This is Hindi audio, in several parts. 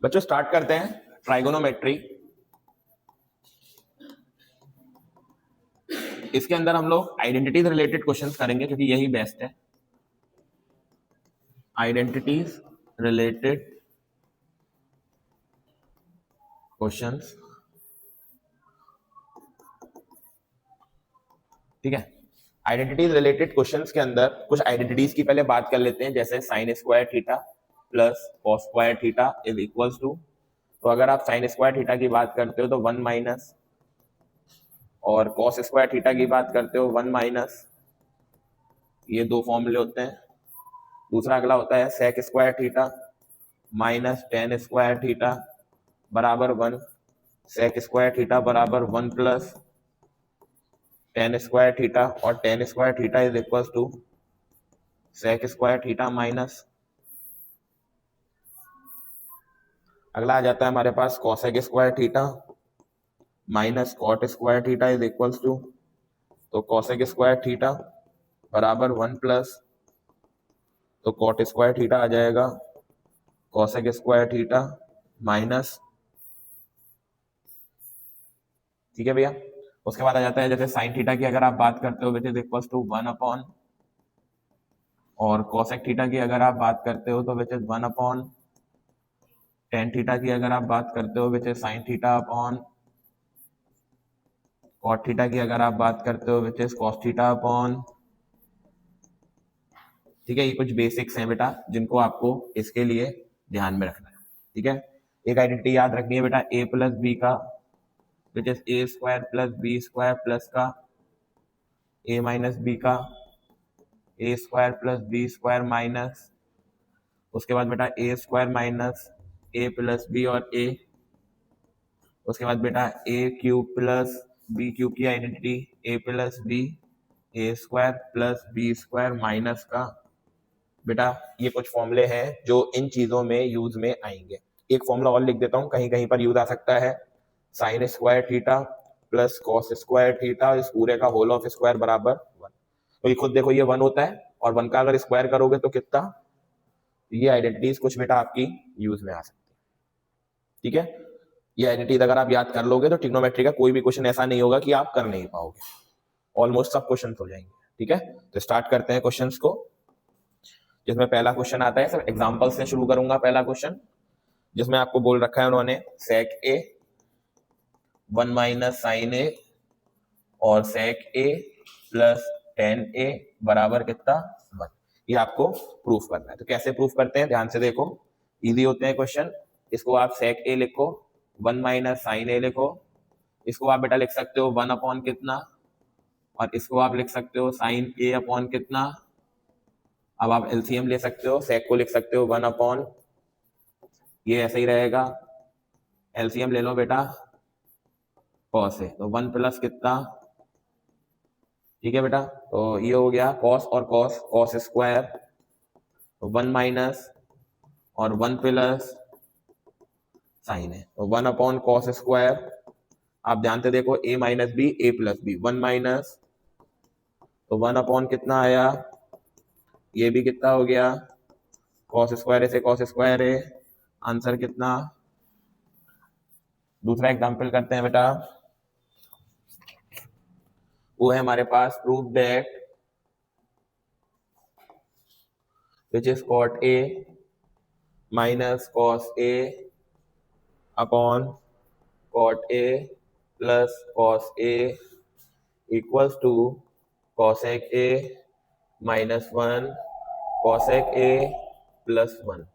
बच्चों स्टार्ट करते हैं ट्राइगोनोमेट्री। इसके अंदर हम लोग आइडेंटिटीज रिलेटेड क्वेश्चंस करेंगे क्योंकि यही बेस्ट है। आइडेंटिटीज रिलेटेड क्वेश्चंस, ठीक है। आइडेंटिटीज रिलेटेड क्वेश्चंस के अंदर कुछ आइडेंटिटीज की पहले बात कर लेते हैं, जैसे sine square theta plus cos square theta is equals to. तो अगर आप साइन स्क्वायर थीटा की बात करते हो तो 1 माइनस, और कॉस स्क्वायर थीटा की बात करते हो 1 माइनस। ये दो फॉर्मूले होते हैं। दूसरा अगला होता है sec square theta minus tan square theta बराबर 1। सेक स्क्वायर थीटा बराबर 1 प्लस टेन स्क्वायर थीटा, और tan square theta is equal to sec square theta minus. अगला आ जाता है हमारे पास cosec square theta minus cot square theta is equal to, तो कॉसेक स्क्वायर थीटा बराबर 1 प्लस, तो कॉट स्क्वायर थीटा आ जाएगा कॉसेक स्क्वायर थीटा माइनस, ठीक है भैया। उसके बाद आ जाता है जैसे साइन थीटा की अगर आप बात करते हो which is equal to 1 upon, और कॉसेक थीटा की अगर आप बात करते हो तो which is 1 upon tan theta की अगर आप बात करते हो which is sine theta upon cot theta की अगर आप बात करते हो which is cos theta upon, ठीक है। ये कुछ बेसिक्स हैं बेटा जिनको आपको इसके लिए ध्यान में रखना है, ठीक है। एक आइडेंटिटी याद रखनी है बेटा ए प्लस बी का which is A square plus B square plus का ए माइनस बी का A square plus B square minus, उसके बाद बेटा A square minus A plus B और ए, उसके बाद बेटा A cube plus B cube की identity A plus B A square plus B square minus का। बेटा ये कुछ फॉर्मूले हैं जो इन चीजों में यूज में आएंगे। एक फॉर्मूला और लिख देता हूं, कहीं कहीं पर यूज आ सकता है। Sign square theta plus cos square theta इस पूरे का होल ऑफ स्क्वायर बराबर 1। तो ये खुद देखो ये 1 होता है, और 1 का अगर स्क्वायर करोगे तो कितना। ये आइडेंटिटीज कुछ बेटा आपकी यूज में आ सकती है, ठीक है। ये आइडेंटिटीज अगर आप याद कर लोगे तो ट्रिग्नोमेट्री का कोई भी क्वेश्चन ऐसा नहीं होगा कि आप कर नहीं पाओगे, ऑलमोस्ट सब क्वेश्चन हो जाएंगे, ठीक है। तो स्टार्ट करते हैं क्वेश्चंस को, जिसमें पहला क्वेश्चन आता है, सब एग्जांपल से शुरू करूंगा। पहला क्वेश्चन जिसमें आपको बोल रखा है उन्होंने सेक ए 1 माइनस साइन ए और सेक ए प्लस टेन ए बराबर कितना 1। ये आपको प्रूफ करना है। तो कैसे प्रूफ करते हैं ध्यान से देखो, इजी होते हैं क्वेश्चन। इसको आप सेक ए लिखो 1 माइनस साइन ए लिखो, इसको आप बेटा लिख सकते हो 1 अपॉन कितना, और इसको आप लिख सकते हो साइन ए अपॉन कितना। अब आप एलसीएम ले सकते हो, सेक को लिख सकते हो 1 अपॉन, ये ऐसा ही रहेगा। एलसीएम ले लो बेटा कॉस है, तो 1 प्लस कितना, ठीक है बेटा। तो ये हो गया कॉस और कॉस, कॉस स्क्वायर, तो 1 माइनस और 1 प्लस साइन है, तो 1 अपॉन कॉस स्क्वायर। आप ध्यान से देखो ए minus B A plus B, 1 minus, तो 1 अपॉन कितना आया, ये भी कितना हो गया कॉस स्क्वायर से कॉस स्क्वायर है, आंसर कितना। दूसरा एग्जांपल करते हैं बेटा, वो है हमारे पास proof that which is cot A minus cos A upon cot A plus cos A equals to cosec A minus 1 cosec A plus 1,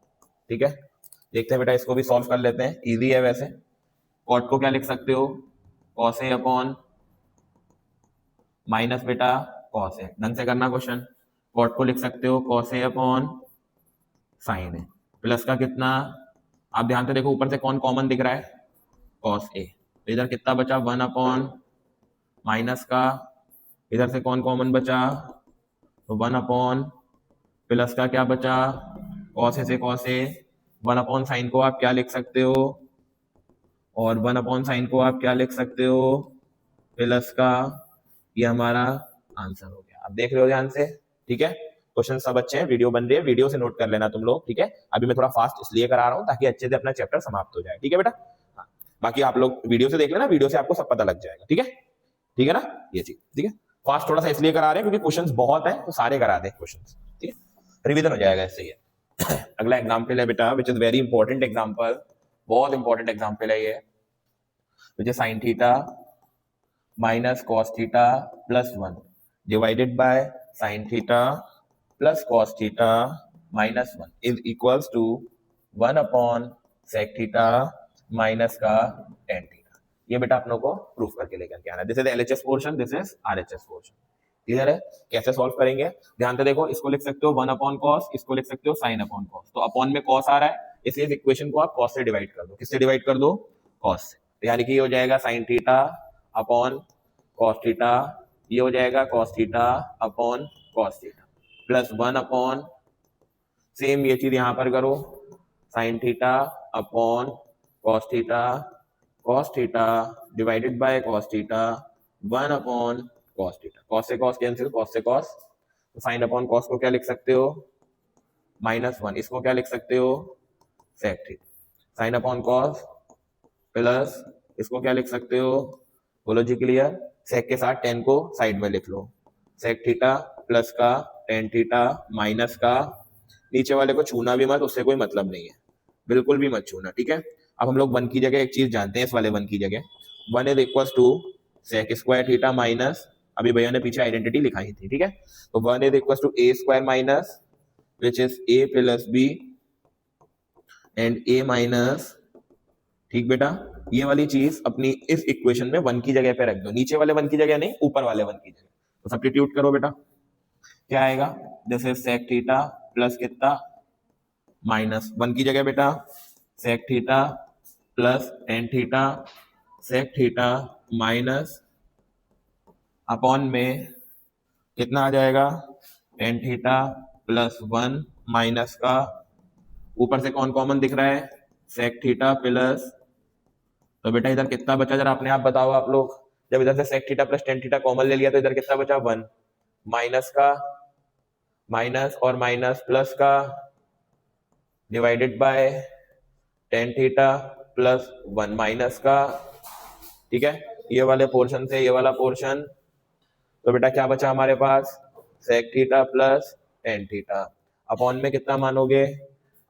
ठीक है। देखते हैं बेटा इसको भी सॉल्व कर लेते हैं, इजी है वैसे। कॉट को क्या लिख सकते हो कॉस ए अपॉन माइनस बेटा कॉस ए, ढंग से करना क्वेश्चन। कॉट को लिख सकते हो cos A upon sine A, plus का कितना, आप ध्यान से देखो ऊपर से कौन कॉमन दिख रहा है कॉस ए, तो इधर कितना बचा 1 अपॉन माइनस का, इधर से कौन कॉमन बचा, तो 1 अपॉन प्लस का क्या बचा कॉस ए से कॉस ए, 1 अपॉन साइन को आप क्या लिख सकते हो, और 1 अपॉन साइन को आप क्या लिख सकते हो प्लस का, ये हमारा आंसर हो गया। आप देख रहे हो ध्यान से, ठीक है। क्वेश्चन सब अच्छे हैं, वीडियो बन रही है, वीडियो से नोट कर लेना तुम लोग, ठीक है। अभी मैं थोड़ा फास्ट इसलिए करा रहा हूँ ताकि अच्छे से अपना चैप्टर समाप्त हो जाए, ठीक है बेटा। हाँ, बाकी आप लोग वीडियो से देख लेना, वीडियो से आपको सब पता लग जाएगा, ठीक है, ठीक है ना, ये चीज, ठीक है। फास्ट थोड़ा सा इसलिए करा रहे हैं क्योंकि क्वेश्चंस बहुत हैं, तो सारे करा दे क्वेश्चंस, ठीक है, रिवीजन हो जाएगा इससे ये। अगला एग्जाम्पल है बेटा which is very important example, बहुत इंपॉर्टेंट एग्जाम्पल है ये, which is sine theta minus cos theta plus 1 divided by sine theta plus cos theta minus 1 is equals to 1 upon sec theta minus का टेन थीटा। ये बेटा अपनों को प्रूफ करके लेकर के आना। This is LHS portion, this is RHS portion, clear है। कैसे सॉल्व करेंगे, ध्यान से देखो, इसको लिख सकते हो 1 अपॉन कॉस, इसको लिख सकते हो साइन अपॉन कॉस। तो अपॉन में कॉस आ रहा है, इसलिए इस इक्वेशन को आप कॉस से डिवाइड कर दो। किससे डिवाइड कर दो, कॉस से। तो यानी कि ये हो जाएगा sign theta upon cos theta, ये हो जाएगा cos theta upon cos theta plus 1 upon, same ये चीज यहां पर करो, sign theta upon cos theta divided by cos theta 1 upon cos theta. Cos से कॉस कैंसिल, कॉस से कॉस, तो साइन अपॉन कॉस को क्या लिख सकते हो, -1, इसको क्या लिख सकते हो, sec theta. Sine upon cos plus इसको क्या लिख सकते हो, बोलो जी क्लियर, सेक के साथ टेन को साइड में लिख लो, सेक थीटा प्लस का टेन थीटा माइनस का, नीचे वाले को छूना भी मत, उससे कोई मतलब नहीं है, बिल्कुल भी मत छूना, ठीक है। अब हम लोग 1 की जगह एक चीज जानते हैं, इस वाले 1 की जगह 1 is equal to sec square theta minus, अभी भैया ने पीछे आइडेंटिटी लिखाई थी, ठीक है। तो 1 is equal to A square minus which is A plus B and A minus, ठीक बेटा। ये वाली चीज अपनी इस इक्वेशन में 1 की जगह पे रख दो, नीचे वाले 1 की जगह नहीं, ऊपर वाले 1 की जगह। तो सब्स्टिट्यूट करो बेटा, क्या आएगा, जैसे सेक थीटा प्लस कितना, -1 की जगह बेटा sec theta plus tan theta, sec theta minus upon में कितना आ जाएगा, टेन थीटा प्लस 1 माइनस का, ऊपर से कौन कॉमन दिख रहा है, सेक थीटा प्लस, तो बेटा इधर कितना बचा जरा अपने आप बताओ आप लोग, जब इधर से sec theta plus tan theta common ले लिया तो इधर कितना बचा, 1 माइनस का, माइनस और माइनस प्लस का divided by ten theta plus 1 minus का, ठीक है। ये वाले पोर्शन से ये वाला पोर्शन, तो बेटा क्या बचा हमारे पास, sec theta plus tan theta upon में कितना मानोगे,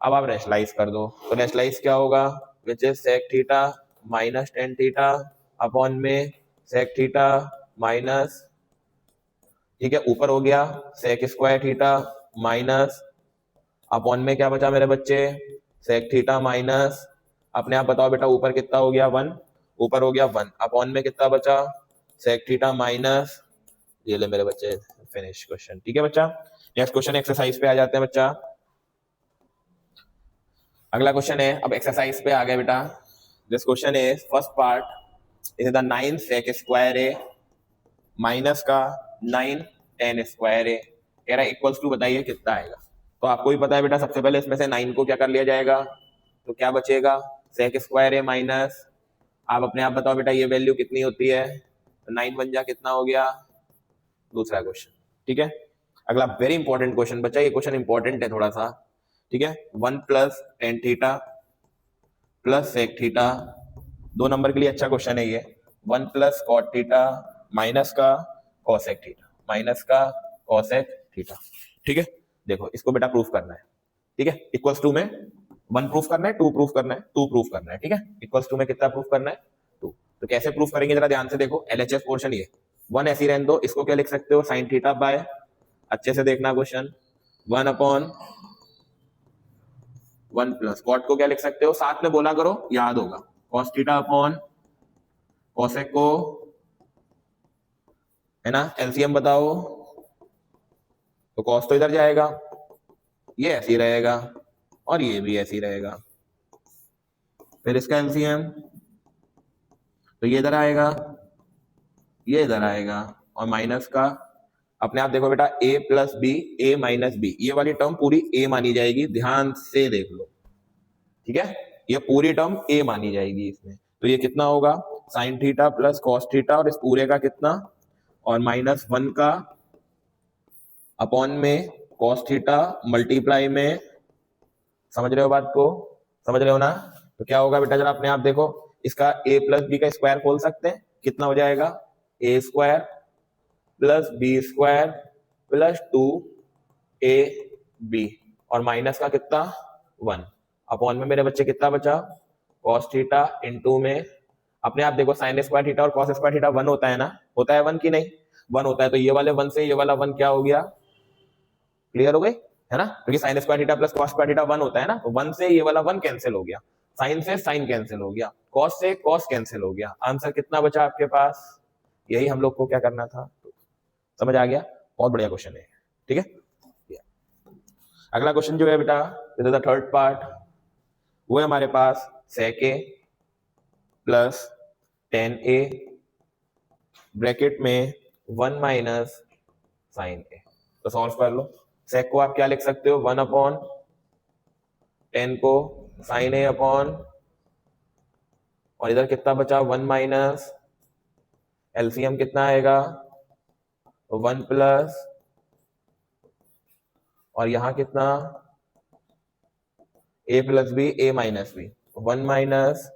अब आप रेशलाइज कर दो, तो रेशलाइज क्या होगा, which is sec theta minus tan theta upon में सेक थीटा माइनस, ठीक है, ऊपर हो गया sec square theta minus, upon में क्या बचा मेरे बच्चे, सेक थीटा माइनस, अपने आप बताओ बेटा ऊपर कितना हो गया, 1, ऊपर हो गया 1, अपॉन में कितना बचा, सेक थीटा माइनस, ये ले मेरे बच्चे फिनिश क्वेश्चन, ठीक है बच्चा। नेक्स्ट क्वेश्चन एक्सरसाइज पे आ जाते हैं बच्चा, अगला क्वेश्चन है, अब एक्सरसाइज पे आ गए बेटा। This question is first part is the 9 sec square A minus का 9 टेन स्क्वायर ए, कह रहा है इक्वल्स टू बताइए कितना आएगा। तो आपको भी पता है बेटा, सबसे पहले इसमें से 9 को क्या कर लिया जाएगा, तो क्या बचेगा, सेक स्क्वायर ए माइनस, आप अपने आप बताओ बेटा ये वैल्यू कितनी होती है, तो 9 बन जा कितना हो गया, दूसरा क्वेश्चन, ठीक है। अगला वेरी इंपॉर्टेंट क्वेश्चन बच्चा, ये क्वेश्चन इंपॉर्टेंट है थोड़ा सा, ठीक है। 1 plus tan theta plus sec theta, 2 number के लिए अच्छा क्वेश्चन है ये, 1 प्लस कॉट थीटा माइनस का कॉसेक थीटा, माइनस का कॉसेक थीटा, ठीक है। देखो इसको बेटा प्रूफ करना है, ठीक है, इक्वल्स टू में 1 प्रूफ करना है, 2 प्रूफ करना है, 2 प्रूफ करना है, ठीक है। इक्वल्स टू में कितना प्रूफ करना है, 2। तो कैसे प्रूफ करेंगे जरा ध्यान से देखो, एलएचएस पोर्शन ये 1 ऐसी रहने दो, इसको क्या लिख सकते हो, साइन थीटा बाय, अच्छे से देखना क्वेश्चन, 1 अपॉन 1 प्लस कॉट को क्या लिख सकते हो, साथ में बोला करो याद होगा, कॉस थीटा अपॉन कॉसेक को, है ना, एलसीएम बताओ, तो कॉस तो इधर जाएगा, ये ऐसे रहेगा और ये भी ऐसे रहेगा, फिर इसका एलसीएम, तो ये इधर आएगा, ये इधर आएगा, और माइनस का, अपने आप देखो बेटा a plus B, A minus B, ये वाली टर्म पूरी a मानी जाएगी, ध्यान से देख लो, ठीक है, ये पूरी टर्म a मानी जाएगी इसमें। तो ये कितना होगा, sign theta plus cos theta, और इस पूरे का कितना, और -1 का अपॉन में कॉस थीटा मल्टीप्लाई में, समझ रहे हो बात को, समझ रहे हो ना। तो क्या होगा बेटा जरा अपने आप देखो, इसका a प्लस बी का स्क्वायर खोल सकते हैं, कितना हो जाएगा a square plus B square plus 2ab और माइनस का कितना 1 अपॉन में मेरे बच्चे कितना बचा cos थीटा इनटू में, अपने आप देखो साइन स्क्वायर थीटा और cos स्क्वायर थीटा 1 होता है ना, होता है 1 की नहीं, 1 होता है, तो ये वाले 1 से ये वाला 1 क्या हो गया, क्लियर हो गई है ना, क्योंकि sign square theta plus cos square theta 1 होता है ना, तो 1 से ये वाला 1 कैंसिल हो गया, साइन से साइन कैंसिल हो गया, cos से cos कैंसिल हो गया, आंसर कितना बचा आपके पास, यही हम लोग को क्या करना था, समझ आ गया, बहुत बढ़िया क्वेश्चन है, ठीक है। अगला क्वेश्चन जो है बेटा, this is the third part, वो है हमारे पास sec a plus tan a bracket में 1 माइनस साइन a, तो सॉल्व कर लो। sec को आप क्या लिख सकते हो 1 अपॉन, tan को साइन a अपॉन, और इधर कितना बचा 1 माइनस, एलसीएम कितना आएगा 1 प्लस, और यहां कितना a plus B a minus B, 1 minus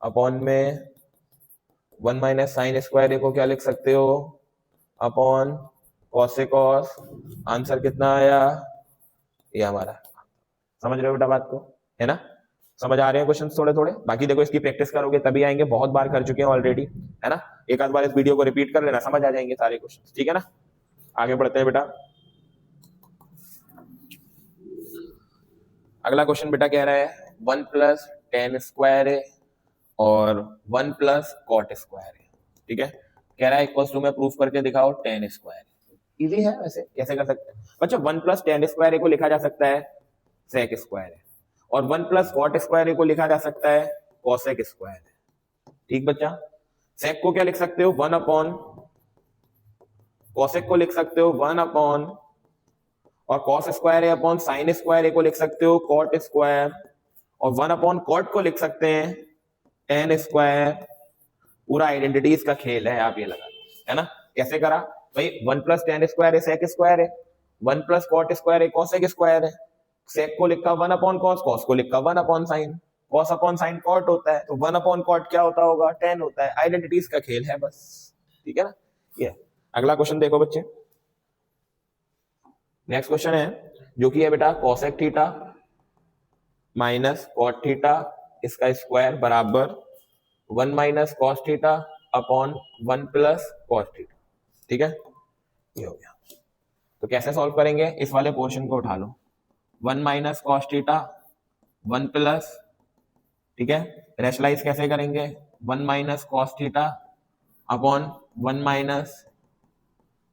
upon में 1 माइनस साइन स्क्वायर ए को क्या लिख सकते हो अपॉन कॉस से कॉस, आंसर कितना आया ये हमारा, समझ रहे हो बेटा बात को, है ना, समझ आ रहे हैं क्वेश्चन थोड़े थोड़े, बाकी देखो इसकी प्रैक्टिस करोगे तभी आएंगे, बहुत बार कर चुके हैं ऑलरेडी, है ना, एक आध बार इस वीडियो को रिपीट कर लेना, समझ आ जाएंगे सारे क्वेश्चन, ठीक है ना। आगे बढ़ते हैं बेटा, अगला क्वेश्चन बेटा कह रहा है 1 प्लस tan स्क्वायर है और 1 प्लस कॉट स्क्वायर है, ठीक है, कह रहा है इक्वल्स टू में प्रूफ करके दिखाओ tan स्क्वायर, इजी है वैसे, कैसे कर सकते हैं बच्चों, 1 प्लस tan स्क्वायर ए को लिखा जा सकता है sec स्क्वायर है, और 1 प्लस कॉट स्क्वायर ए को लिखा जा सकता है cosec स्क्वायर है, ठीक बच्चा, sec को क्या लिख सकते हो 1 अपॉन, cosec को लिख सकते हो 1 अपॉन, और cos स्क्वायर ए अपॉन साइन स्क्वायर ए को लिख सकते हो cot स्क्वायर, और 1 अपॉन cot को लिख सकते हैं tan स्क्वायर, पूरा आइडेंटिटीज का खेल है, आप ये लगा है ना, कैसे करा भाई, 1 प्लस tan स्क्वायर है sec स्क्वायर है, 1 प्लस cot स्क्वायर है cosec स्क्वायर है, sec को लिखा 1 अपॉन cos, cos को लिखा 1 upon sign, cos upon sign cot होता है, तो 1 अपॉन cot क्या होता होगा tan होता है, आइडेंटिटीज का खेल है बस, ठीक है ना। ये अगला क्वेश्चन देखो बच्चे, नेक्स्ट क्वेश्चन है जो कि है बेटा cosec theta minus cot theta इसका स्क्वायर बराबर 1 minus cos theta upon 1 plus cos theta, ठीक है, ये हो गया, तो कैसे सॉल्व करेंगे, इस वाले पोर्शन को उठा लो, 1 माइनस cos थीटा 1 प्लस, ठीक है, रेशनलाइज कैसे करेंगे 1 minus cos theta upon 1 minus,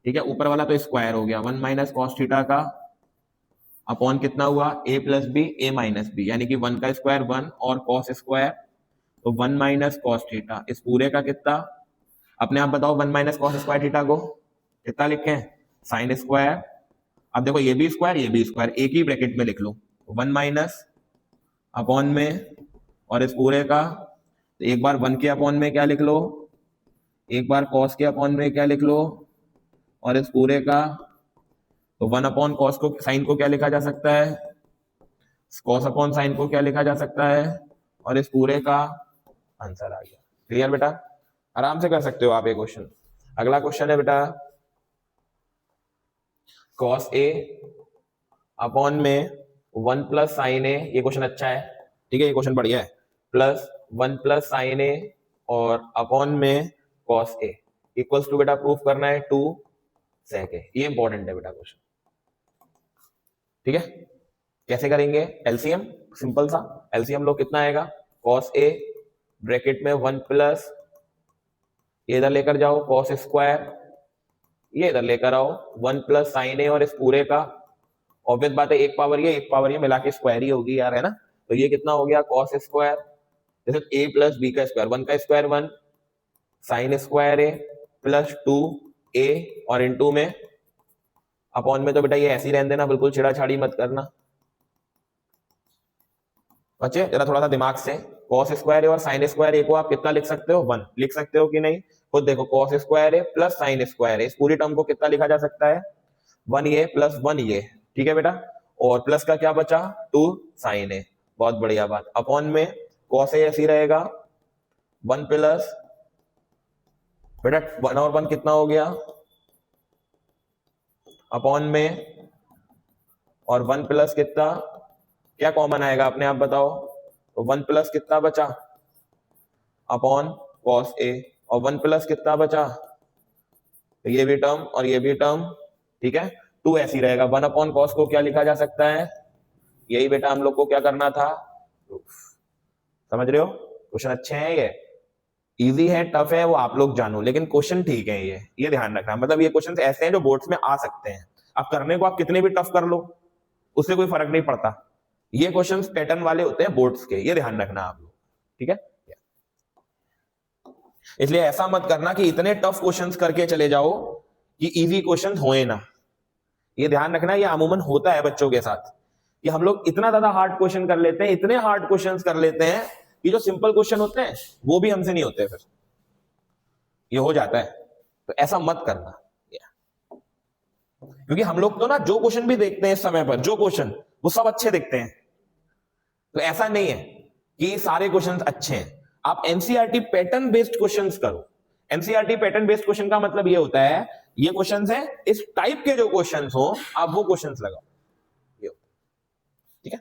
ठीक है, ऊपर वाला तो स्क्वायर हो गया, 1 माइनस cos थीटा का अपॉन कितना हुआ a plus B a minus B, यानी कि 1 का स्क्वायर 1 और cos स्क्वायर, तो 1 माइनस cos थीटा, इस पूरे का कितना, अपने आप बताओ 1 माइनस cos स्क्वायर थीटा को कितना लिखें साइन स्क्वायर, अब देखो ये भी स्क्वायर ये भी स्क्वायर, एक ही ब्रैकेट में लिख लो 1 माइनस अपॉन में, और इस पूरे का, तो एक बार 1 के अपॉन में क्या लिख लो, एक बार cos के अपॉन में क्या लिख लो, और इस पूरे का, तो 1 अपॉन कॉस को साइन को क्या लिखा जा सकता है, कॉस अपॉन साइन को क्या लिखा जा सकता है, और इस पूरे का आंसर आ गया, क्लियर बेटा, आराम से कर सकते हो आप ये क्वेश्चन। अगला क्वेश्चन है बेटा cos a अपॉन में 1 प्लस साइन ए, ये क्वेश्चन अच्छा है, ठीक है, ये क्वेश्चन बढ़िया है, प्लस 1 प्लस साइन ए और अपॉन में cos a इक्वल्स टू बेटा प्रूफ करना है 2 sec a, ये इंपॉर्टेंट है बेटा क्वेश्चन, ठीक है, कैसे करेंगे एलसीएम, सिंपल सा एलसीएम लो, कितना आएगा cos a ब्रैकेट में 1 प्लस, ये इधर लेकर जाओ cos स्क्वायर, ये इधर लेकर आओ 1 प्लस साइन ए, और इस पूरे का ऑब्वियस बात है एक पावर ये मिला के स्क्वायर ही होगी यार, है ना, तो ये कितना हो गया cos स्क्वायर, जैसे a प्लस बी का स्क्वायर, 1 का square 1 sign square A plus 2a, और इनटू में अपॉन में, तो बेटा ये ऐसे ही रहने देना, बिल्कुल छेड़ाछाड़ी मत करना बच्चे, जरा थोड़ा सा दिमाग से, cos स्क्वायर और साइन स्क्वायर ए को आप कितना लिख सकते हो 1 लिख सकते हो कि नहीं, खुद देखो cos square A plus sign square ए, इस पूरी टर्म को कितना लिखा जा सकता है 1 ये प्लस 1 ये, ठीक है बेटा, और प्लस का क्या बचा 2 साइन ए, बहुत बढ़िया बात, अपॉन में कॉस ए ऐसी रहेगा 1 प्लस बेटा 1 और 1 कितना हो गया, अपॉन में और 1 प्लस कितना, क्या कॉमन आएगा अपने आप बताओ, तो 1 प्लस कितना बचा अपॉन कॉस ए, और 1 प्लस कितना बचा, तो ये भी टर्म और ये भी टर्म, ठीक है, 2 ऐसी रहेगा, 1 अपॉन कॉस को क्या लिखा जा सकता है, यही बेटा हम लोग को क्या करना था, समझ रहे हो, क्वेश्चन अच्छे हैं, ये इजी है टफ है वो आप लोग जानो, लेकिन क्वेश्चन ठीक है, ये ध्यान रखना, मतलब ये क्वेश्चन ऐसे हैं जो बोर्ड्स में आ सकते हैं, अब करने को आप कितने भी टफ कर लो उससे कोई फर्क नहीं पड़ता, ये क्वेश्चंस पैटर्न वाले होते हैं बोर्ड्स के, ये ध्यान रखना आप लोग, ठीक है, इसलिए ऐसा मत करना कि इतने टफ क्वेश्चंस करके चले जाओ कि इजी क्वेश्चंस होए ना, ये ध्यान रखना, ये अमूमन होता है बच्चों के साथ कि हम लोग इतना ज्यादा हार्ड क्वेश्चन कर लेते हैं, इतने हार्ड क्वेश्चंस कर लेते हैं कि जो सिंपल क्वेश्चन होते हैं वो भी हमसे नहीं होते, फिर ये हो जाता है, तो ऐसा मत करना, क्योंकि हम लोग तो ना जो क्वेश्चन भी देखते हैं इस समय पर, जो क्वेश्चन वो सब अच्छे दिखते हैं, तो ऐसा नहीं है कि सारे क्वेश्चंस अच्छे हैं, आप एनसीईआरटी पैटर्न बेस्ड क्वेश्चंस करो, एनसीईआरटी पैटर्न बेस्ड क्वेश्चन का मतलब ये होता है ये क्वेश्चंस हैं इस टाइप के, जो क्वेश्चंस हो आप वो क्वेश्चंस लगाओ, ये, ठीक है,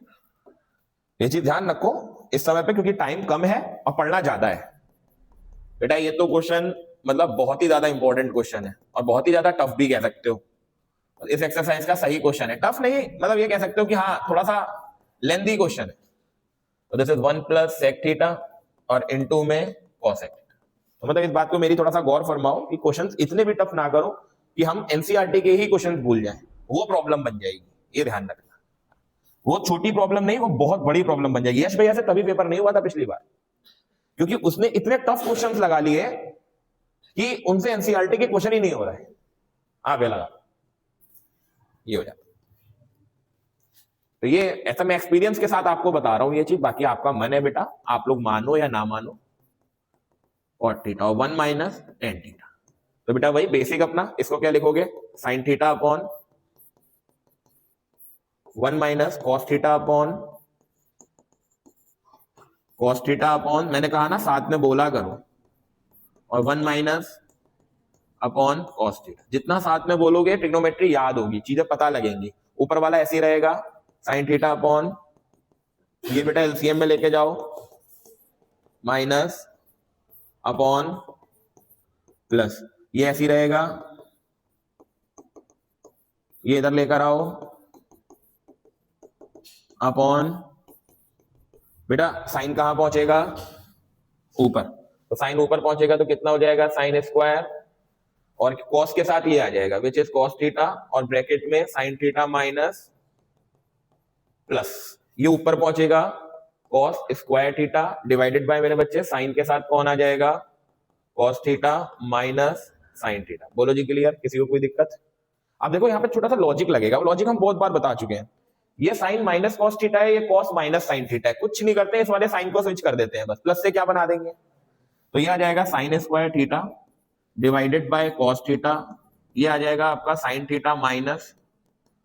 ये चीज ध्यान रखो इस समय पे, क्योंकि टाइम कम है और पढ़ना ज्यादा है बेटा, ये तो क्वेश्चन मतलब बहुत ही ज्यादा इंपॉर्टेंट क्वेश्चन है और बहुत ही ज्यादा टफ भी कह सकते हो, इस एक्सरसाइज का सही क्वेश्चन है, टफ नहीं मतलब ये कह सकते हो कि हाँ थोड़ा सा लेंथी क्वेश्चन है, तो this is 1 plus sec theta और इनटू में कॉसेक थीटा, तो मतलब इस बात को मेरी थोड़ा सा गौर फरमाओ कि क्वेश्चंस इतने भी टफ ना करो कि हम एनसीईआरटी के ही क्वेश्चंस भूल जाएं, वो प्रॉब्लम बन जाएगी, ये ध्यान रखना, वो छोटी प्रॉब्लम नहीं, वो बहुत बड़ी प्रॉब्लम बन जाएगी, यश भैया से तभी पेपर नहीं हुआ था पिछली बार, क्योंकि उसने इतने टफ क्वेश्चंस लगा लिए कि उनसे एनसीईआरटी के क्वेश्चन ही नहीं हो रहे हैं, आगे लगा, ये हो जाता, तो ये ऐसा मैं एक्सपीरियंस के साथ आपको बता रहा हूं ये चीज, बाकी आपका मन है बेटा, आप लोग मानो या ना मानो, कॉट थीटा और 1 माइनस टेन थीटा, तो बेटा वही बेसिक अपना, इसको क्या लिखोगे sign theta upon 1 minus cos theta upon cos theta upon, मैंने कहा ना साथ में बोला करो, और 1 माइनस अपॉन कॉस थीटा, जितना साथ में बोलोगे ट्रिग्नोमेट्री याद होगी, चीजें पता लगेंगी, ऊपर वाला ऐसे ही रहेगा साइन थीटा अपॉन, ये बेटा एलसीएम में लेके जाओ, माइनस अपॉन प्लस, ये ऐसी रहेगा, ये इधर लेकर आओ अपॉन, बेटा साइन कहां पहुंचेगा ऊपर, तो साइन ऊपर पहुंचेगा तो कितना हो जाएगा साइन स्क्वायर, और कॉस के साथ ये आ जाएगा विच इज कॉस थीटा, और ब्रैकेट में साइन थीटा माइनस प्लस, ये ऊपर पहुंचेगा cos square theta divided by मेरे बच्चे साइन के साथ कौन आ जाएगा cos theta minus sine theta, बोलो जी क्लियर, किसी को कोई दिक्कत, अब देखो यहाँ पे छोटा सा लॉजिक लगेगा, वो लॉजिक हम बहुत बार बता चुके हैं, ये साइन माइनस कॉस थीटा है, ये कॉस माइनस साइन थीटा है, कुछ नहीं करते इस वाले साइन को स्विच कर देते हैं, बस प्लस से क्या बना देंगे, तो ये आ जाएगा sign square theta divided by cos theta, ये आ जाएगा आपका साइन थीटा माइनस,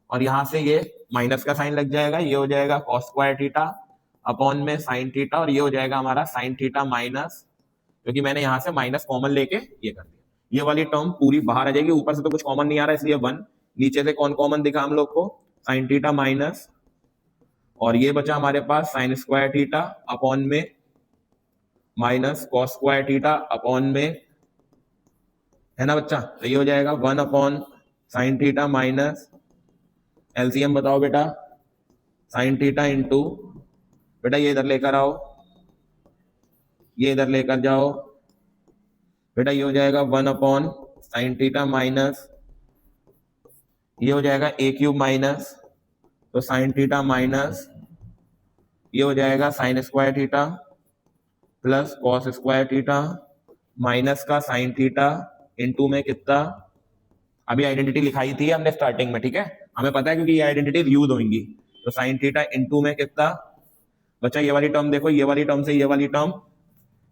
और यहां से ये माइनस का साइन लग जाएगा, ये हो जाएगा कॉस स्क्वायर थीटा अपॉन में साइन थीटा, और ये हो जाएगा हमारा साइन थीटा माइनस, क्योंकि मैंने यहां से माइनस कॉमन लेके ये कर दिया, ये वाली टर्म पूरी बाहर आ जाएगी, ऊपर से तो कुछ कॉमन नहीं आ रहा इसलिए 1, नीचे से कौन कॉमन दिखा हम लोग को साइन थीटा माइनस, और ये बचा हमारे पास साइन स्क्वायर थीटा अपॉन में minus cos square theta upon में, है ना बच्चा, तो ये हो जाएगा 1 upon sign theta minus, LCM बताओ बेटा साइन थीटा इंटू, बेटा ये इधर लेकर आओ, ये इधर लेकर जाओ, बेटा ये हो जाएगा 1 अपॉन साइन थीटा माइनस, ये हो जाएगा ए क्यूब माइनस, तो साइन थीटा माइनस, ये हो जाएगा sign square theta plus cos square theta minus का साइन थीटा इनटू में कितना, अभी आइडेंटिटी लिखाई थी हमने स्टार्टिंग में, ठीक है, हमें पता है क्योंकि ये आइडेंटिटी यूज होंगी, तो साइन थीटा इनटू में कितना बच्चा, ये वाली टर्म देखो, ये वाली टर्म से ये वाली टर्म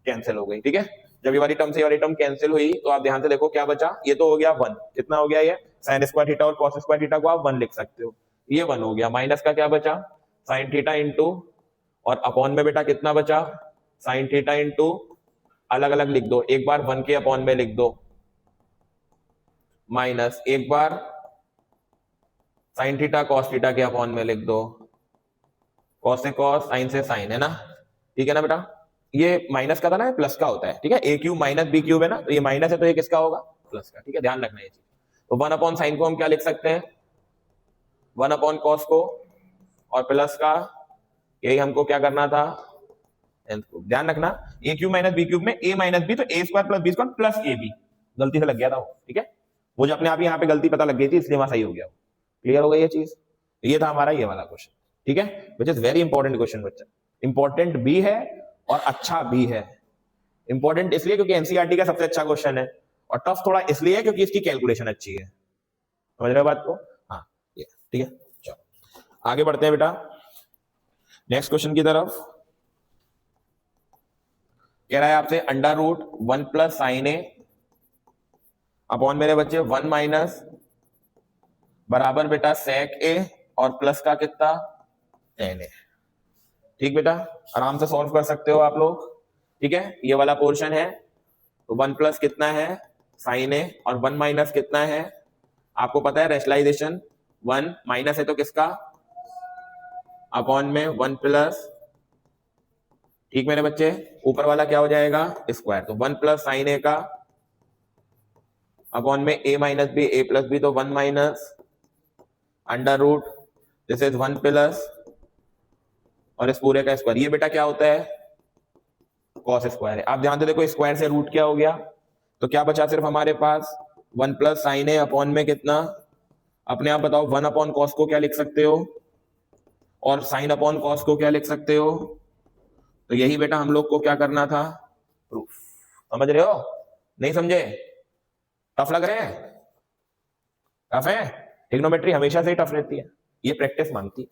कैंसिल हो गई, ठीक है, जब ये वाली टर्म से ये वाली टर्म कैंसिल हुई तो आप ध्यान से देखो क्या बचा, ये तो हो गया 1, कितना हो गया ये साइन स्क्वायर थीटा और कॉस स्क्वायर थीटा को आप 1 लिख सकते हो, ये 1 हो गया, माइनस का क्या बचा साइन थीटा इंटू, और अपॉन में बेटा कितना बचा साइन थीटा इंटू, अलग अलग लिख दो, एक बार 1 के अपॉन में लिख दो, माइनस एक बार साइन थीटा कॉस थीटा के अपॉन में लिख दो, कॉस से कॉस साइन से साइन, है ना, ठीक है ना बेटा, ये माइनस का था ना, प्लस का होता है, ठीक है, ए क्यूब माइनस बी क्यूब है ना, तो ये माइनस है तो ये किसका होगा प्लस का, ठीक है, ध्यान रखना ये चीज। तो 1 अपॉन साइन को हम क्या लिख सकते हैं 1 अपॉन कॉस को, और प्लस का यही हमको क्या करना था ध्यान रखना, A cube minus B cube में ए माइनस बी, तो A square plus B square plus A B, गलती से लग गया था वो, ठीक है, वो जो अपने आप यहाँ पे गलती पता लग गई थी इसलिए वहां सही हो गया, क्लियर हो गई ये चीज, ये था हमारा ये वाला क्वेश्चन, ठीक है, विच इज वेरी इंपॉर्टेंट क्वेश्चन बच्चा, इंपॉर्टेंट भी है और अच्छा भी है। इंपॉर्टेंट इसलिए क्योंकि एनसीईआरटी का सबसे अच्छा क्वेश्चन है, और टफ थोड़ा इसलिए है क्योंकि इसकी कैलकुलेशन अच्छी है, समझ रहे हो बात को, हाँ ये ठीक है, चलो आगे बढ़ते हैं बेटा नेक्स्ट क्वेश्चन की तरफ। कह रहा है आपसे अंडर रूट 1 प्लस साइन ए अपॉन मेरे बच्चे 1 माइनस बराबर बेटा सेक ए और प्लस का कितना टेन ए, ठीक बेटा, आराम से सॉल्व कर सकते हो आप लोग, ठीक है, ये वाला पोर्शन है, तो 1 प्लस कितना है साइन ए और 1 माइनस कितना है, आपको पता है रेशनलाइजेशन 1 माइनस है तो किसका अपॉन में 1 प्लस, ठीक मेरे बच्चे, ऊपर वाला क्या हो जाएगा स्क्वायर, तो 1 प्लस साइन ए का अपॉन में A minus B, A plus B, तो 1 minus under root this is 1 plus और इस पूरे का स्क्वायर, ये बेटा क्या होता है कॉस स्क्वायर है। आप ध्यान से देखो स्क्वायर से रूट क्या हो गया, तो क्या बचा सिर्फ हमारे पास 1 प्लस साइन ए अपॉन में कितना, अपने आप बताओ 1 अपॉन कॉस को क्या लिख सकते हो और साइन अपॉन कॉस को क्या लिख सकते हो, तो यही बेटा हम लोग को क्या करना था प्रूफ, समझ रहे हो नहीं समझे, टफ लग रहे हैं, टफ है, ट्रिग्नोमेट्री हमेशा से ही टफ रहती है, ये प्रैक्टिस मांगती है,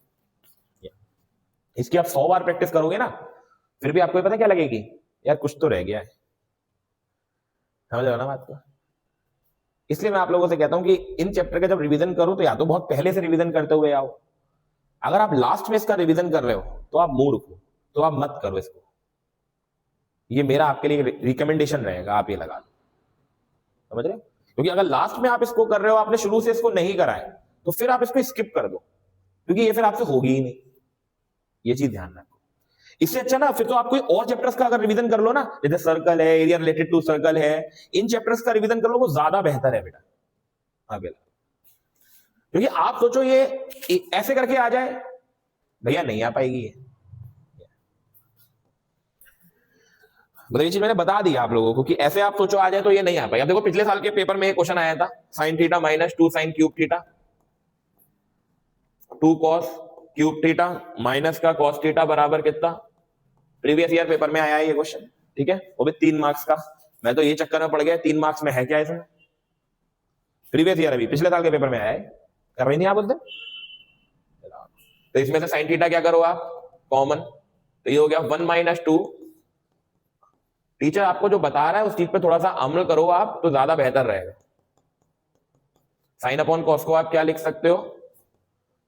इसकी आप 100 बार प्रैक्टिस करोगे ना फिर भी आपको पता क्या लगेगी यार कुछ तो रह गया है, समझ रहे हो ना बात को, इसलिए मैं आप लोगों से कहता हूं कि इन चैप्टर का जब रिवीजन करो तो या तो बहुत पहले से रिवीजन करते हुए आओ, अगर आप लास्ट में इसका रिवीजन कर रहे हो तो आप मूर्ख हो, तो आप मत करो इसको, ये मेरा आपके लिए रिकमेंडेशन रहेगा, आप ये लगा लो, समझ रहे, क्योंकि अगर लास्ट में आप इसको कर रहे हो, आपने शुरू से इसको नहीं करा है, तो फिर आप इसको स्किप कर दो, क्योंकि ये फिर आपसे होगी ही नहीं, ये चीज ध्यान रखो। इससे अच्छा ना फिर तो आप कोई और चैप्टर्स का अगर रिवीजन कर लो ना, जैसे सर्कल है, एरिया रिलेटेड टू सर्कल है, इन चैप्टर्स का रिवीजन कर लो, वो ज्यादा बेहतर है बेटा आगे, क्योंकि आप सोचो ये ऐसे करके आ जाए, भैया नहीं आ पाएगी ये, मतलब ये चीज मैंने बता दी आप लोगों को कि ऐसे आप सोचो आ जाए तो ये नहीं आ पाएगा। अब देखो पिछले साल के पेपर में एक क्वेश्चन आया था sign theta minus 2 sine cube theta, 2 cos cube theta minus का कॉस थीटा बराबर कितना, प्रीवियस ईयर पेपर में आया है ये क्वेश्चन, ठीक है, वो भी 3 मार्क्स का, मैं तो ये चक्कर में पड़ गया 3 मार्क्स में है क्या इसमें, प्रीवियस ईयर अभी पिछले साल के पेपर में आया है, कर रही नहीं आप बोलते, तो इसमें से साइन थीटा क्या करो आप कॉमन, तो ये हो गया 1 माइनस 2, टीचर आपको जो बता रहा है उस चीज पे थोड़ा सा अमल करो आप तो ज्यादा बेहतर रहेगा। साइन अपॉन कॉस को आप क्या लिख सकते हो,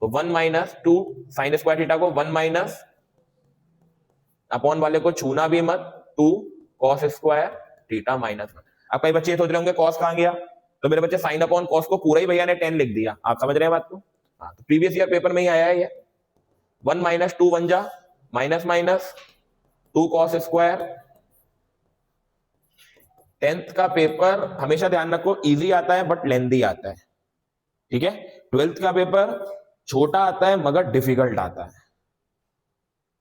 तो 1 माइनस 2 साइन स्क्वायर थीटा को 1 माइनस अपॉन वाले को छूना भी मत 2 कॉस स्क्वायर थीटा माइनस 1। अब कई बच्चे सोच रहे होंगे कॉस कहां गया, तो मेरे बच्चे साइन अपॉन कॉस को पूरा ही भैया ने 10 लिख दिया, आप समझ रहे हैं बात को, हाँ, तो प्रीवियस ईयर पेपर में ही आया है ये 1 माइनस 2 1 जा minus minus 2 cos square. 10th का पेपर हमेशा ध्यान रखो इजी आता है बट लेंदी आता है, ठीक है, 12th का पेपर छोटा आता है मगर डिफिकल्ट आता है,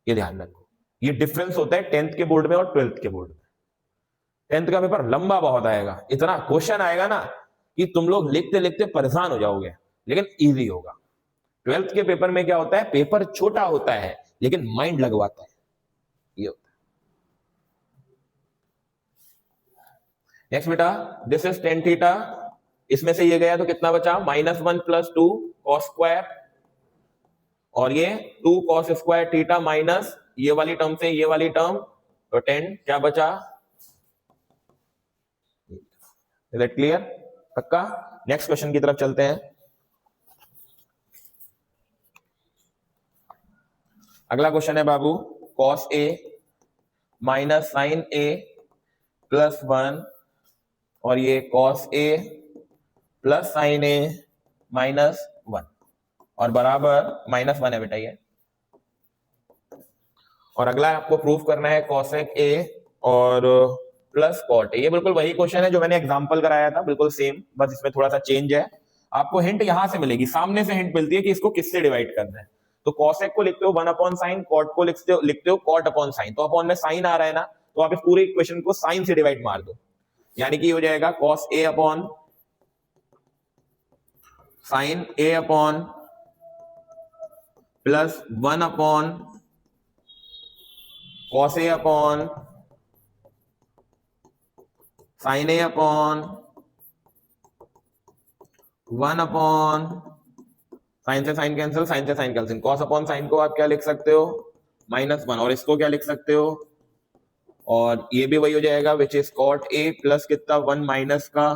ये ध्यान रखो, ये डिफरेंस होता है 10th के बोर्ड में और 12th के बोर्ड में। 10th का पेपर लंबा बहुत आएगा, इतना क्वेश्चन आएगा ना कि तुम लोग लिखते लिखते परेशान हो जाओगे, लेकिन इजी होगा। 12th के पेपर में क्या होता है, पेपर छोटा होता है लेकिन माइंड लगवाता है, ये होता है। नेक्स्ट बेटा दिस इज टेन थीटा, इसमें से ये गया तो कितना बचा -1 + 2 कॉस स्क्वायर, और ये 2 कॉस स्क्वायर थीटा माइनस ये वाली टर्म से ये वाली टर्म, तो 10 क्या बचा इज दैट क्लियर? पक्का? नेक्स्ट क्वेश्चन की तरफ चलते हैं। अगला क्वेश्चन है बाबू, cos A minus sign A plus 1 और ये cos A plus sign A minus 1 और बराबर -1 है बेटा ये। और अगला आपको प्रूफ करना है कॉसेक ए और प्लस कॉट ए। ये बिल्कुल वही क्वेश्चन है जो मैंने एग्जांपल कराया था, बिल्कुल सेम, बस इसमें थोड़ा सा चेंज है। आपको हिंट यहां से मिलेगी, सामने से हिंट मिलती है कि इसको किससे डिवाइड करना है। तो कॉसेक को लिखते हो 1/sin, कॉट को लिखते हो cot/sin। तो अपॉन में साइन आ रहा है ना, तो आप इस पूरे इक्वेशन को साइन से डिवाइड मार दो, यानी कि हो जाएगा cos a upon sin a upon plus 1 upon cos a upon sin a upon 1 upon sine से साइन कैंसिल, साइन से sine cancel, cos upon sine को आप क्या लिख सकते हो -1 और इसको क्या लिख सकते हो, और ये भी वही हो जाएगा which is cot a plus कितना 1 माइनस का।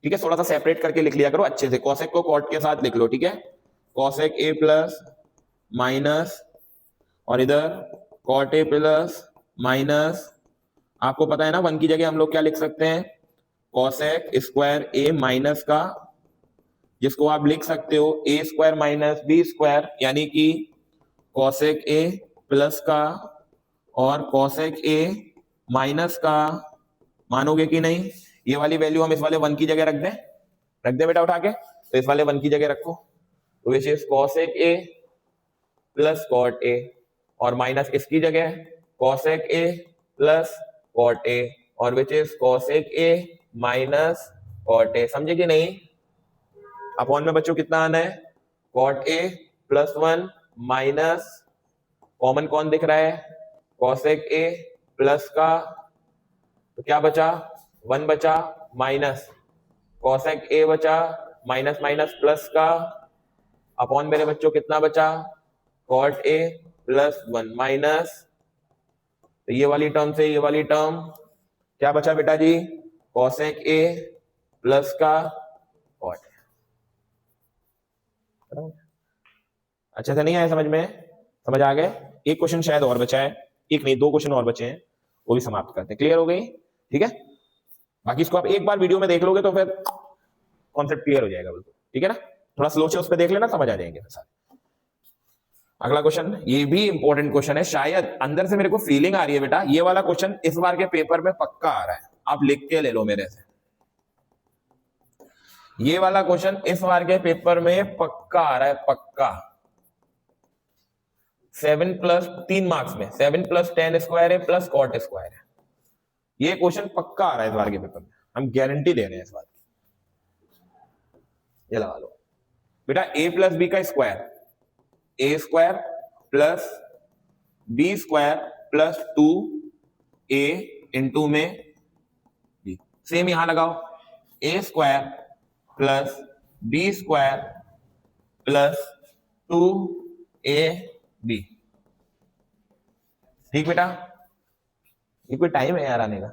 ठीक है, थोड़ा सा सेपरेट करके लिख लिया करो अच्छे से, cosec को cot के साथ लिख लो। ठीक है, cosec a प्लस माइनस और इधर cot a प्लस माइनस, आपको पता है ना 1 की जगह हम लोग क्या लिख सकते हैं cosec स्क्वायर a माइनस का, जिसको आप लिख सकते हो a square minus b square, यानी कि cosec a प्लस का और cosec a माइनस का। मानोगे कि नहीं? ये वाली वैल्यू हम इस वाले 1 की जगह रख दे बेटा उठा के, तो इस वाले 1 की जगह रखो, तो which is cosec a plus cot a और माइनस इसकी जगह cosec a plus cot a और which is cosec a minus cot a। समझे कि नहीं? अपॉन में बच्चों कितना आना है cot a plus 1 minus, common कौन दिख रहा है cosec a प्लस का, तो क्या बचा 1 बचा, माइनस cosec a बचा, माइनस माइनस प्लस का, अपॉन मेरे बच्चों कितना बचा cot a प्लस 1 माइनस, तो ये वाली टर्म से ये वाली टर्म क्या बचा बेटा जी cosec a प्लस का cot a। अच्छा से नहीं आया समझ में? समझ आ गए? एक क्वेश्चन शायद और बचा है, एक नहीं 2 क्वेश्चन और बचे हैं, वो भी समाप्त करते हैं। क्लियर हो गई? ठीक है, बाकी इसको आप एक बार वीडियो में देख लोगे तो फिर कॉन्सेप्ट क्लियर हो जाएगा बिल्कुल। ठीक है ना, थोड़ा स्लो से उस पर देख लेना, समझ आ जाएंगे सारे। अगला क्वेश्चन, ये भी इंपॉर्टेंट क्वेश्चन है, शायद अंदर से मेरे को फीलिंग आ रही है बेटा ये वाला क्वेश्चन इस बार के पेपर में पक्का आ रहा है, आप लिख के ले लो मेरे से। ये वाला क्वेश्चन इस बार के पेपर में पक्का आ रहा है, पक्का। 7 प्लस 3 मार्क्स में 7 प्लस tan स्क्वायर है प्लस cot स्क्वायर है, ये क्वेश्चन पक्का आ रहा है इस बार के पेपर में, हम गारंटी दे रहे हैं इस बात की। ये लगा लो बेटा, a प्लस बी का square, a square plus B square plus 2a into में b, सेम यहां लगाओ a square plus B square plus 2ab। ठीक बेटा, ये कोई टाइम है यार आने का?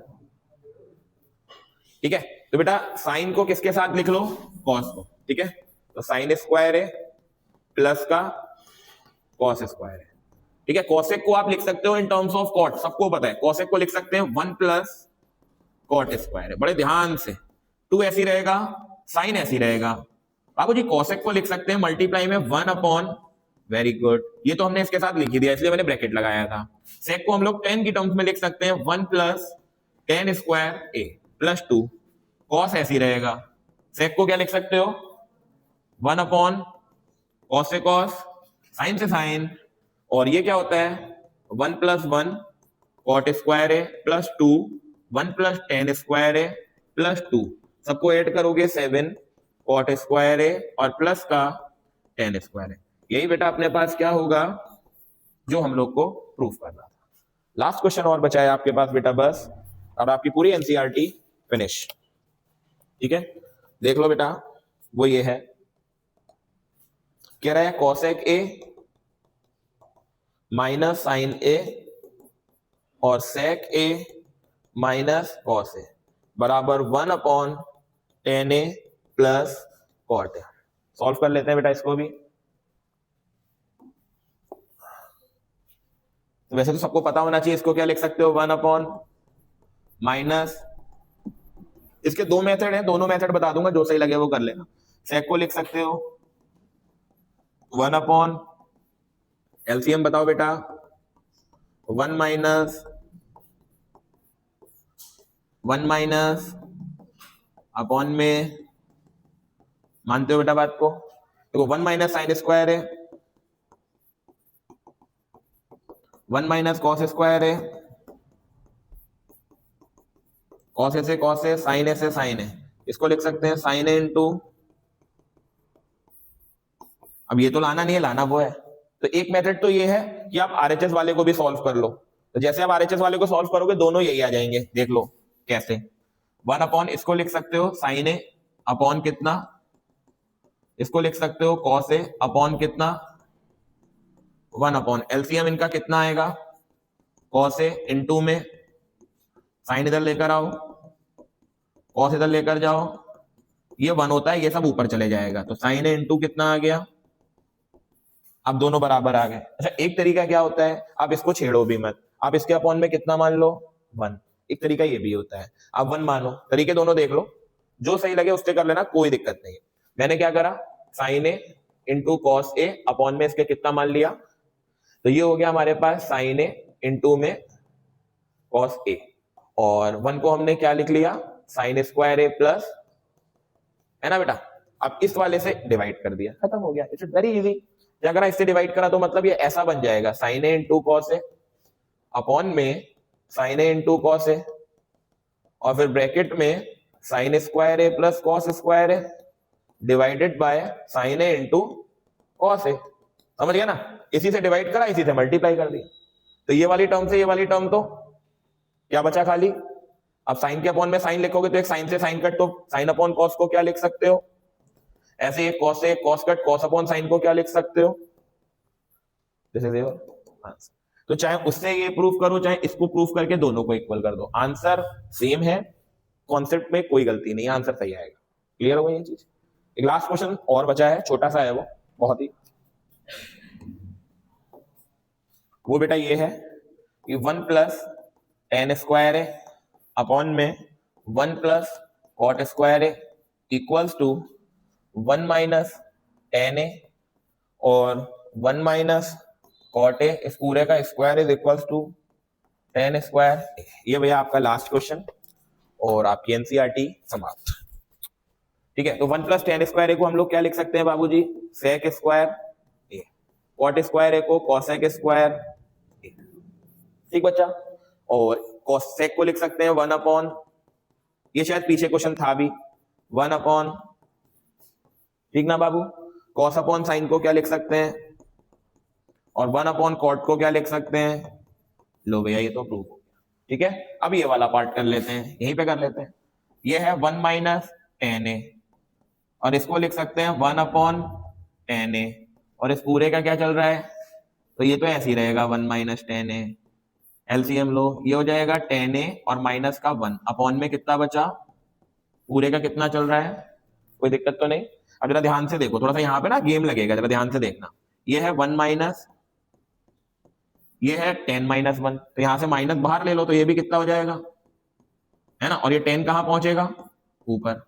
ठीक है, तो बेटा साइन को किसके साथ लिख लो कॉस को। ठीक है, तो साइन स्क्वायर है प्लस का कॉस स्क्वायर है। ठीक है, कॉसेक को आप लिख सकते हो इन टर्म्स ऑफ कॉट, सबको पता है कॉसेक को लिख सकते हैं 1 प्लस कॉट स्क्वायर है, बड़े ध्यान से। 2 ऐसी रहेगा, साइन ऐसी रहेगा। बाबू जी कॉसेक को लिख सकते हैं मल्टीप्लाई में 1 अपॉन, वेरी गुड, ये तो हमने इसके साथ लिख ही दिया इसलिए मैंने ब्रैकेट लगाया था। सेक को हम लोग 10 की टर्म्स में लिख सकते हैं 1 plus tan square a plus 2, cos ऐसी रहेगा। सेक को क्या लिख सकते हो 1 अपॉन कॉस से कॉस, साइन से साइन, और ये क्या होता है 1 प्लस 1 कॉट स्क्वायर है प्लस 2, 1 प्लस tan स्क्वायर है प्लस 2, सबको ऐड करोगे 7 कॉट स्क्वायर है और प्लस का tan स्क्वायर है। यही बेटा अपने पास क्या होगा जो हम लोग को प्रूफ करना था। लास्ट क्वेश्चन और बचा है आपके पास बेटा बस, और आपकी पूरी एनसीईआरटी फिनिश। ठीक है, देख लो बेटा, वो ये है, कह रहा है cosec a minus sine a और sec a minus cos a बराबर 1/10a plus cot A. Solve कर लेते हैं बेटा इसको भी। तो वैसे तो सबको पता होना चाहिए, इसको क्या लिख सकते हो 1 माइनस, इसके दो मेथड हैं, दोनों मेथड बता दूंगा, जो सही लगे वो कर लेना। सेक को लिख सकते हो 1 एलसीएम बताओ बेटा 1 माइनस अपॉन में, मानते हो बेटा बात को? देखो 1 माइनस साइन स्क्वायर है, 1 माइनस कॉस स्क्वायर है, कॉस ए से कॉस है, साइन ए से साइन है, इसको लिख सकते हैं साइन ए इंटू, अब ये तो लाना नहीं है, लाना वो है। तो एक मेथड तो ये है कि आप आरएचएस वाले को भी सॉल्व कर लो। तो जैसे आप आरएचएस वाले को सॉल्व करोगे दोनों यही आ जाएंगे, देख लो कैसे। 1 इसको लिख सकते हो साइन ए अपॉन कितना, इसको लिख सकते हो कॉस ए अपॉन कितना 1 एलसीएम इनका कितना आएगा, कॉस ए इंटू में साइन इधर लेकर आओ, कॉस इधर लेकर जाओ, ये 1 होता है, ये सब ऊपर चले जाएगा, तो साइन ए इंटू कितना आ गया, अब दोनों बराबर आ गए। अच्छा एक तरीका क्या होता है, आप इसको छेड़ो भी मत, आप इसके अपॉन में कितना मान लो 1, एक तरीका ये भी होता है, आप 1 मानो, तरीके दोनों देख लो, जो सही लगे उससे कर लेना, कोई दिक्कत नहीं है। मैंने क्या करा, sign A into cos A upon में इसके कितना मान लिया, तो ये हो गया हमारे पास साइन ए इंटू में कॉस ए, और 1 को हमने क्या लिख लिया साइन स्क्वायर ए प्लस, है ना बेटा। अब इस वाले से डिवाइड कर दिया, खत्म हो गया, इट्स वेरी इजी। अगर इससे डिवाइड करा तो मतलब ये ऐसा बन जाएगा sine A into cos A upon में sine A into cos A, और फिर ब्रैकेट में sine square A plus cos square A divided by sine A into cos A, समझ गया ना। इसी से डिवाइड करा, इसी से मल्टीप्लाई कर दिया, तो ये वाली टर्म से ये वाली टर्म तो क्या बचा खाली। अब साइन के अपॉन में साइन लिखोगे तो एक साइन से साइन कट, तो साइन अपॉन कॉस को क्या लिख सकते हो, ऐसे एक कॉस से cos cut, cos upon sine को क्या लिख सकते हो, दिस इज योर आंसर। तो चाहे उससे ये प्रूफ करो चाहे इसको प्रूफ करके दोनों को इक्वल कर दो, आंसर सेम है, कॉन्सेप्ट में कोई गलती नहीं है, आंसर सही आएगा। क्लियर हो गई ये चीज। एक लास्ट क्वेश्चन और बचा है, छोटा सा है वो बेटा ये है कि 1 प्लस टेन स्क्वायर है अपॉन में 1 प्लस कॉट स्क्वायर है equals to 1 minus tan A और 1 माइनस कॉट ए, इस पूरे का square is equals to tan square. ये भैया आपका लास्ट क्वेश्चन और आपकी एनसीईआरटी समाप्त। ठीक है, तो 1 प्लस टेन स्क्वायर ए को हम लोग क्या लिख सकते हैं बाबूजी, सेक स्क्वायर ए, कॉट स्क्वायर ए को कॉसेक स्क्वायर ए। ठीक बच्चा, और कॉसेक को लिख सकते हैं 1 अपॉन, ये शायद पीछे क्वेश्चन था भी, 1 अपॉन, ठीक ना बाबू। कॉस अपॉन साइन को क्या लिख सकते हैं, और 1 अपॉन कॉट को क्या लिख सकते हैं। लो भैया ये तो प्रूफ हो गया। ठीक है, अब ये वाला पार्ट कर लेते हैं, यहीं पे कर लेते हैं। ये है 1 माइनस टेन ए, और इसको लिख सकते हैं 1 अपॉन टेन ए, और इस पूरे का क्या चल रहा है, तो ये तो ऐसे ही रहेगा 1 माइनस टेन ए, एलसीएम लो, ये हो जाएगा टेन ए और माइनस का 1 अपॉन में कितना बचा, पूरे का कितना चल रहा है, कोई दिक्कत तो नहीं। अब जरा ध्यान से देखो, थोड़ा सा यहाँ पे ना गेम लगेगा, जरा ध्यान से देखना। ये है 1 माइनस, ये है 10 माइनस 1, तो यहां से माइनस बाहर ले लो तो ये भी कितना हो जाएगा, है ना, और ये 10 कहां पहुंचेगा, ऊपर।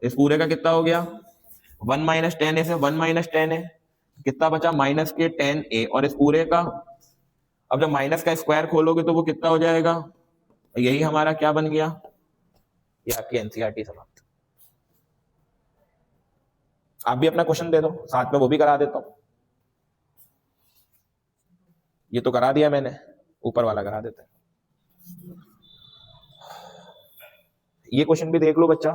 इस पूरे का कितना हो गया 1 माइनस टेन ए से 1 माइनस टेन ए, कितना बचा माइनस के 10 ए, और इस पूरे का, अब जब माइनस का स्क्वायर खोलोगे तो वो कितना हो जाएगा, यही हमारा क्या बन गया, ये आपकी एनसीईआरटी समाप्त। आप भी अपना क्वेश्चन दे दो, साथ में वो भी करा देता हूं। ये तो करा दिया मैंने, ऊपर वाला करा देते हैं। ये क्वेश्चन भी देख लो बच्चा,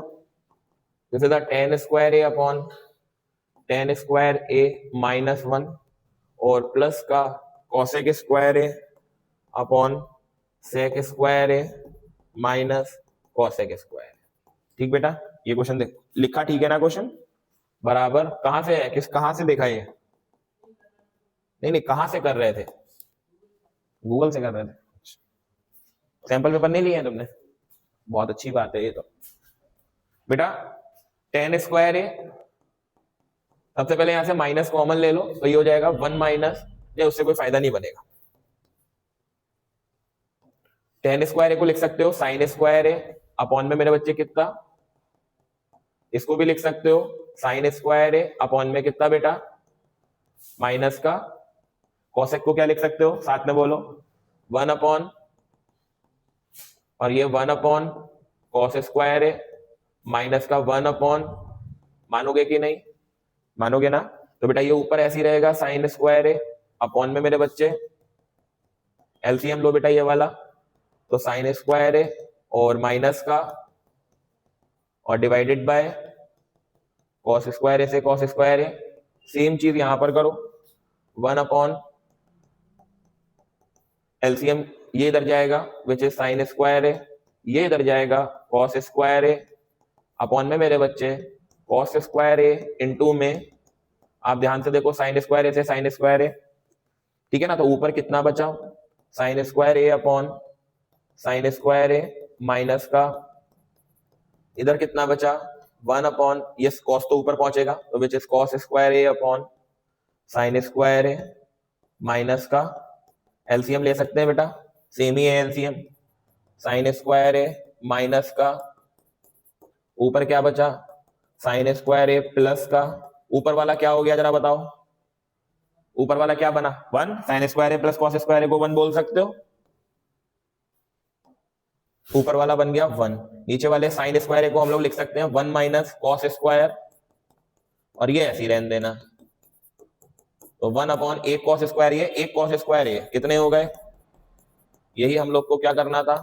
this is the ten square A upon ten square A minus 1 और प्लस का cosec square A upon sec square A minus cosec square. ठीक बेटा, ये क्वेश्चन देख लिखा, ठीक है ना क्वेश्चन बराबर। कहां से है, कहां से देखा ये, नहीं कहां से कर रहे थे, गूगल से कर रहे थे, सैंपल पेपर नहीं लिए हैं तुमने, बहुत अच्छी बात है ये तो। बेटा टेन स्क्वायर ए, सबसे पहले यहां से माइनस कॉमन ले लो तो ये हो जाएगा 1 माइनस, या उससे कोई फायदा नहीं बनेगा। टेन स्क्वायर ए को लिख सकते हो साइन स्क्वायर ए अपॉन में मेरे बच्चे कितना, इसको भी लिख सकते हो साइन स्क्वायर ए अपॉन में कितना बेटा, माइनस का। कोसेक को क्या लिख सकते हो, साथ में बोलो, 1 अपॉन, और ये 1 upon cos square A minus का 1 अपॉन, मानोगे कि नहीं, मानोगे ना। तो बेटा ये ऊपर ऐसे ही रहेगा साइन स्क्वायर ए अपॉन में मेरे बच्चे, एलसीएम लो बेटा ये वाला, तो साइन स्क्वायर ए और माइनस का और डिवाइडेड बाय कॉस स्क्वायर ए से कॉस स्क्वायर ए। सेम चीज यहां पर करो, 1 अपॉन एलसीएम ये इधर जाएगा विच इज साइन स्क्वायर ए, ये इधर जाएगा कॉस स्क्वायर ए अपॉन में मेरे बच्चे कॉस स्क्वायर ए इंटू में, आप ध्यान से देखो साइन स्क्वायर ए से साइन स्क्वायर ए, ठीक है ना। तो ऊपर कितना बचा, sign square A upon sine square A minus का, इधर कितना बचा 1 अपॉन, ये कॉस तो ऊपर पहुंचेगा तो which is cos square A upon sine square A minus का, एलसीएम ले सकते हैं बेटा, सेम ही है LCM, sign square A minus का, ऊपर क्या बचा साइन स्क्वायर ए प्लस का, ऊपर वाला क्या हो गया जरा बताओ, ऊपर वाला क्या बना 1, sign square A plus cos square ए को 1 बोल सकते हो, ऊपर वाला बन गया 1, नीचे वाले साइन स्क्वायर ए को हम लोग लिख सकते हैं 1 माइनस कॉस स्क्वायर, और ये ऐसे ही रहने देना, तो 1 अपॉन एक कॉस स्क्वायर ये, एक कॉस स्क्वायर ये, कितने हो गए, यही हम लोग को क्या करना था,